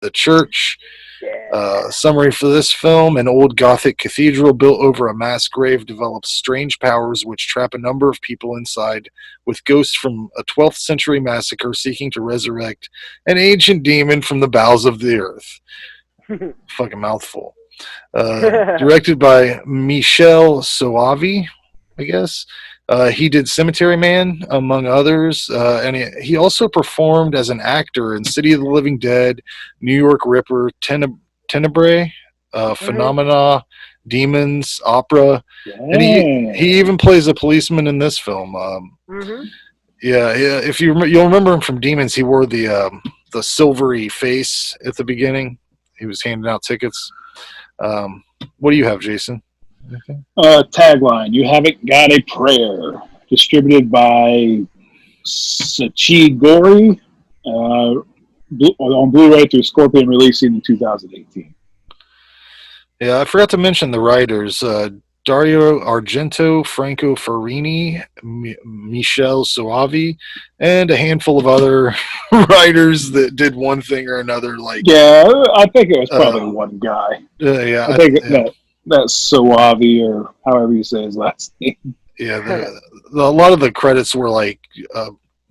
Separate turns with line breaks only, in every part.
the church. Summary for this film: an old Gothic cathedral built over a mass grave develops strange powers which trap a number of people inside, with ghosts from a 12th century massacre seeking to resurrect an ancient demon from the bowels of the earth. Fucking mouthful. Directed by Michele Soavi, I guess. He did Cemetery Man, among others, and he also performed as an actor in City of the Living Dead, New York Ripper, Tenebrae, Phenomena, Demons, Opera, and he even plays a policeman in this film. Yeah, if you'll remember him from Demons, he wore the silvery face at the beginning. He was handing out tickets. What do you have, Jason?
Tagline: You haven't got a prayer. Distributed by Cecchi Gori on Blu-ray through Scorpion, releasing in 2018.
Yeah, I forgot to mention the writers: Dario Argento, Franco Ferrini, Michele Soavi, and a handful of other writers that did one thing or another.
Yeah, I think it was probably one guy.
Yeah,
I think that's Soavi, or however you say his last name.
Yeah, a lot of the credits were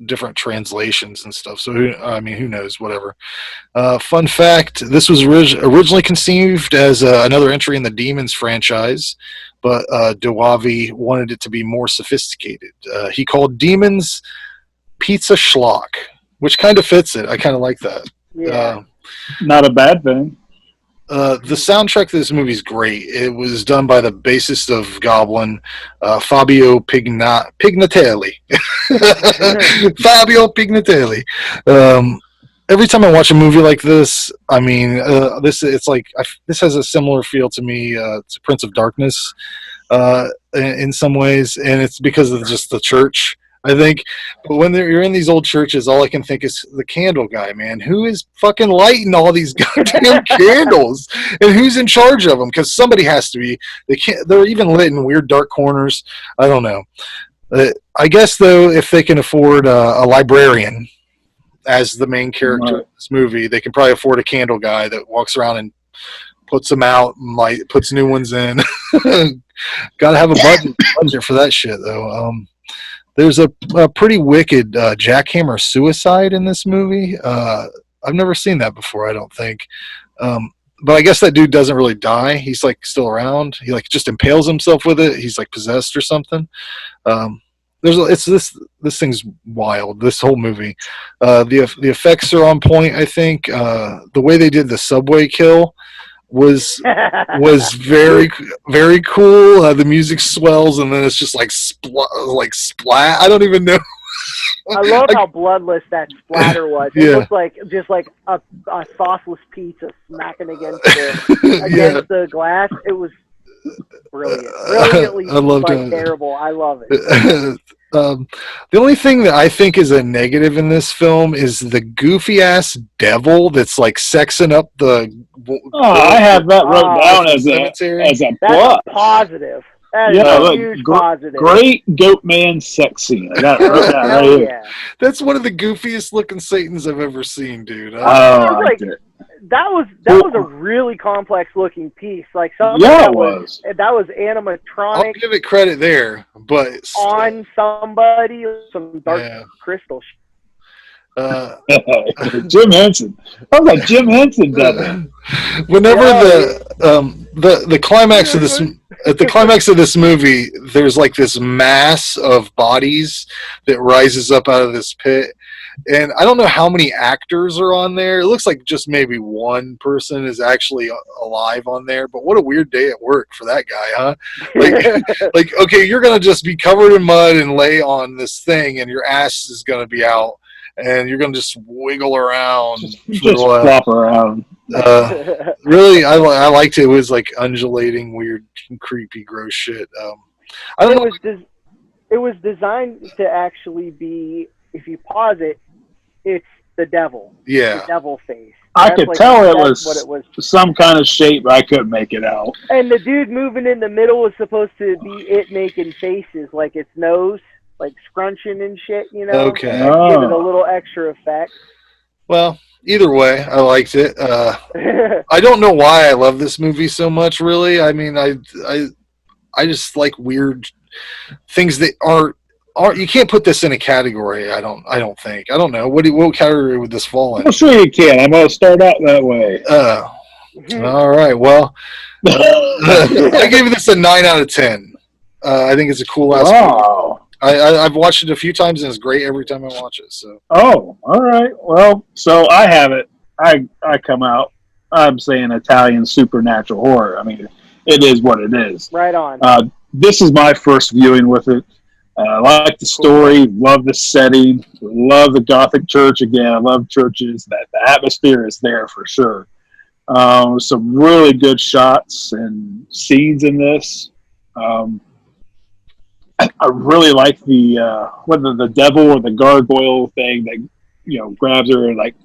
different translations and stuff. So who knows? Whatever. Fun fact: this was originally conceived as another entry in the Demons franchise, but Soavi wanted it to be more sophisticated. He called Demons Pizza Schlock, which kind of fits it. I kind of like that.
Yeah, not a bad thing.
The soundtrack to this movie is great. It was done by the bassist of Goblin, Fabio Pignatelli. Fabio Pignatelli. Every time I watch a movie like this, I mean, this has a similar feel to me to Prince of Darkness in some ways, and it's because of just the church, I think. But when you're in these old churches, all I can think is the candle guy, man. Who is fucking lighting all these goddamn candles? And who's in charge of them? Because somebody has to be. They're even lit in weird dark corners. I don't know. I guess, though, if they can afford a librarian as the main character of this movie, they can probably afford a candle guy that walks around and puts them out and puts new ones in. Got to have a budget for that shit, though. There's a pretty wicked Jackhammer Suicide in this movie. I've never seen that before, I don't think. But I guess that dude doesn't really die. He's still around. He just impales himself with it. He's possessed or something. This thing's wild. This whole movie. The effects are on point, I think. The way they did the subway kill was very, very cool. The music swells and then it's just splat. I don't even know.
I love how bloodless that splatter was. It looked like just like a sauceless pizza smacking against the glass. It was brilliant. Brilliantly terrible. I love it.
The only thing that I think is a negative in this film is the goofy ass devil that's sexing up the.
I have that wrote down as a plus.
Positive. That is a huge positive.
Great goat man sex scene. I got it wrote down right here.
Yeah.
That's one of the goofiest looking Satans I've ever seen, dude.
That was a really complex looking piece. That was animatronic.
I'll give it credit there, but
on somebody, some dark crystal.
Jim Henson. I was like Jim Henson done it.
Whenever the climax of this at the climax of this movie, there's this mass of bodies that rises up out of this pit. And I don't know how many actors are on there. It looks like just maybe one person is actually alive on there. But what a weird day at work for that guy, huh? Okay, you're going to just be covered in mud and lay on this thing, and your ass is going to be out, and you're going to just wiggle around.
Just flop around.
Really, I liked it. It was undulating, weird, creepy, gross shit. I don't know.
It was designed to actually be, if you pause it, it's the devil.
Yeah.
The devil face.
I could tell it was some kind of shape, but I couldn't make it out.
And the dude moving in the middle was supposed to be it making faces, like its nose, scrunching and shit,
Okay.
Give it a little extra effect.
Well, either way, I liked it. I don't know why I love this movie so much. Really, I mean, I just like weird things that aren't. You can't put this in a category. I don't think. I don't know. What category would this fall in?
I'm sure you can. I'm gonna start out that way.
All right. Well, I gave this a 9 out of 10. I think it's a cool ass movie. I've watched it a few times and it's great every time I watch it. So.
Oh, all right. Well, so I have it. I come out. I'm saying Italian supernatural horror. I mean, it is what it is.
Right on.
This is my first viewing with it. I like the story, love the setting, love the Gothic church again. I love churches. That the atmosphere is there for sure. Some really good shots and scenes in this. I really like the whether the devil or the gargoyle thing that grabs her and like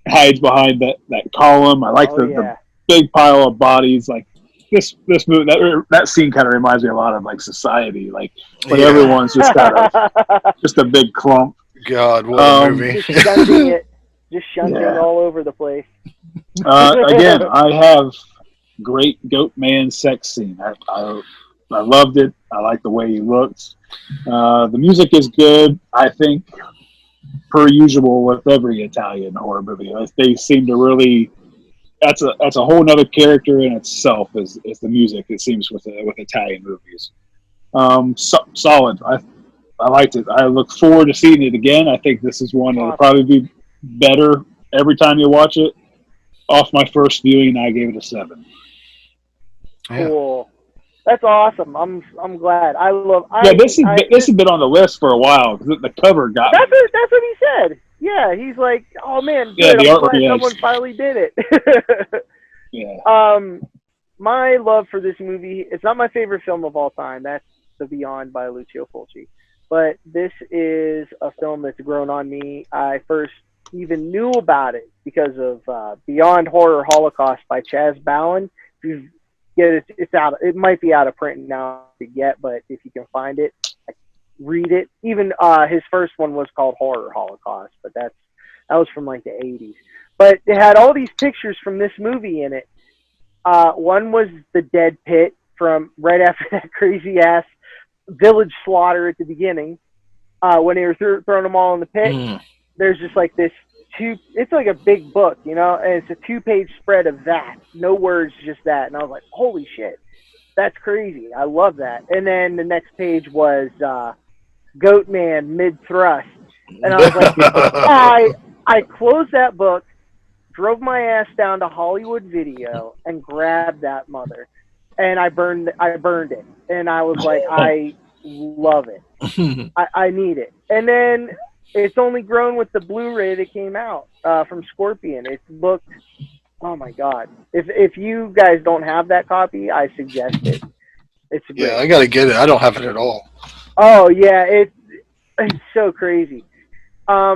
hides behind that column. I like the big pile of bodies. Like this movie, that scene kind of reminds me a lot of like Society, like when everyone's just just a big clump.
God, what a movie!
Just shunting all over the place.
Again, I have great goat man sex scene. I loved it. I like the way he looks. The music is good. I think, per usual with every Italian horror movie, they seem to really. That's a whole nother character in itself. Is the music? It seems with Italian movies. Solid. I liked it. I look forward to seeing it again. I think this is one that'll probably be better every time you watch it. Off my first viewing, I gave it a 7.
Cool. That's awesome. I'm glad.
This has been on the list for a while because the cover got.
That's what he said. Yeah, he's like, oh man, good. I'm glad someone finally did it.
Yeah.
My love for this movie, it's not my favorite film of all time. That's The Beyond by Lucio Fulci. But this is a film that's grown on me. I first even knew about it because of Beyond Horror Holocaust by Chaz Bowen. If you get it, it's out. It might be out of print now to get, but if you can find it, read it. Even his first one was called Horror Holocaust, but that was from like the 80s. But it had all these pictures from this movie in it. One was the dead pit from right after that crazy ass village slaughter at the beginning, when they were throwing them all in the pit. There's just like this it's like a big book, and it's a 2-page spread of that. No words, just that. And I was like, holy shit, that's crazy. I love that. And then the next page was Goat Man mid-thrust. And I was like, I closed that book, drove my ass down to Hollywood Video, and grabbed that mother. And I burned it. And I was like, I love it. I need it. And then it's only grown with the Blu-ray that came out from Scorpion. It looked, oh my god! If you guys don't have that copy, I suggest it. It's great.
I gotta get it. I don't have it at all.
Oh yeah, it's so crazy. I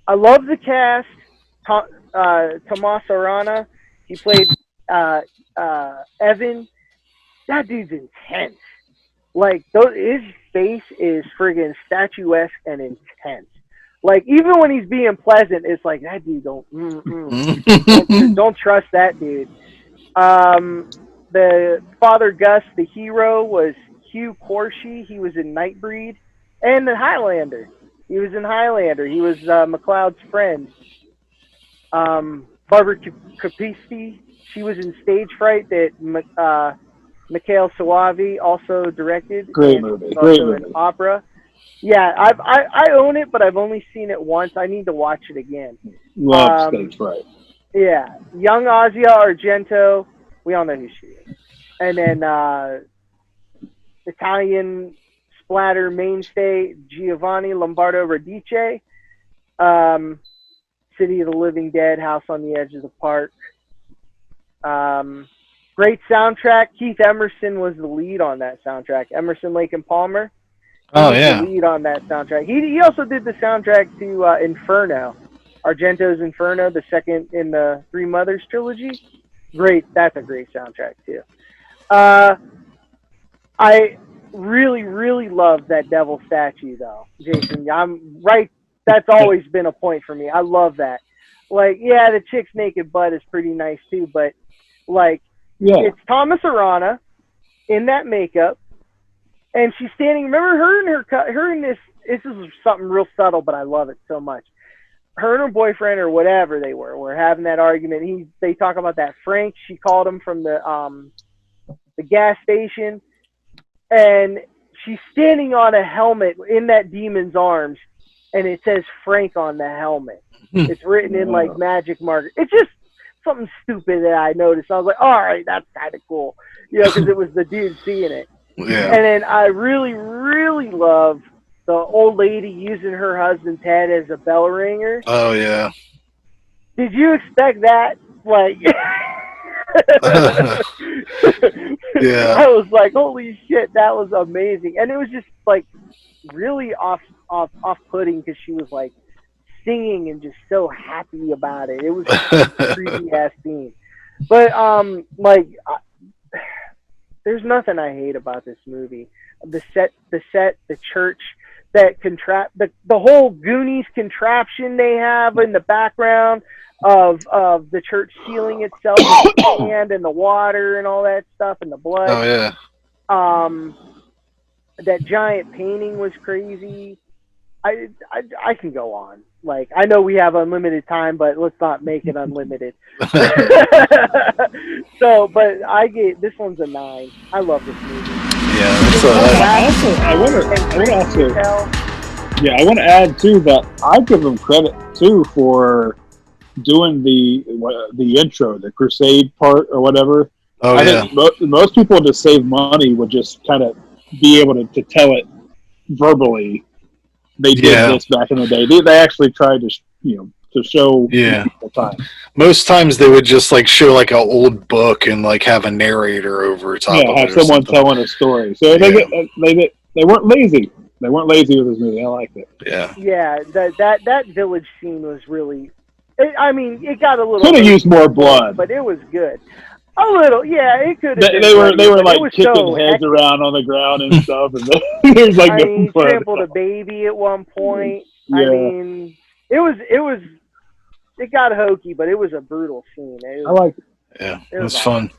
love the cast. Tomas Arana, he played Evan. That dude's intense. Like his face is friggin' statuesque and intense. Like even when he's being pleasant, it's like that dude don't trust that dude. The Father Gus, the hero, was Hugh Quarshie. He was in Nightbreed and the Highlander. He was in Highlander. He was McLeod's friend. Barbara Cupisti, she was in Stage Fright that Michele Soavi also directed.
Great movie.
An opera. Yeah, I own it, but I've only seen it once. I need to watch it again.
Love Stage Fright.
Yeah, young Matthias Argento. We all know who she is. And then Italian splatter mainstay Giovanni Lombardo Radice. City of the Living Dead, House on the Edge of the Park. Great soundtrack. Keith Emerson was the lead on that soundtrack. Emerson, Lake and Palmer. The lead on that soundtrack. He also did the soundtrack to Inferno, Argento's Inferno, the second in the Three Mothers trilogy. Great. That's a great soundtrack too. I really, really love that devil statue though, Jason. I'm right That's always been a point for me. I love that. Like, yeah, the chick's naked butt is pretty nice too, but like, it's Tomas Arana in that makeup, and she's standing. Remember her and this. This is something real subtle, but I love it so much. Her and her boyfriend or whatever they were having that argument. They talk about that Frank. She called him from the gas station, and she's standing on a helmet in that demon's arms, and it says Frank on the helmet. It's written in like magic marker. It's just something stupid that I noticed. I was like, all right, that's kind of cool, because it was the dude seeing it.
Yeah.
And then I really, really love the old lady using her husband's head as a bell ringer.
Oh yeah.
Did you expect that? Like,
yeah.
I was like, holy shit, that was amazing. And it was just like really off-putting because she was like singing and just so happy about it. It was a creepy ass scene. But there's nothing I hate about this movie. The set, the church, the whole Goonies contraption they have in the background of the church ceiling itself, with the sand and the water and all that stuff and the blood.
Oh yeah.
That giant painting was crazy. I can go on. Like, I know we have unlimited time, but let's not make it unlimited. So, but this one's a 9. I love this movie.
Yeah,
I want to add too that I give them credit too for doing the intro, the crusade part or whatever.
Oh,
I think most people to save money would just kind of be able to tell it verbally. They did this back in the day. They actually tried to show people time.
Most times they would just like show like an old book and like have a narrator over top of it.
Have someone telling a story. So they weren't lazy. They weren't lazy with this movie. I liked it.
Yeah.
Yeah, that village scene was really. It got a little.
Could have used more blood,
but it was good. A little, yeah. It could have.
They were like kicking heads around on the ground and stuff, and there's like
he trampled a baby at one point.
Yeah.
I mean, it got hokey, but it was a brutal scene.
I liked it.
Yeah, it was fun.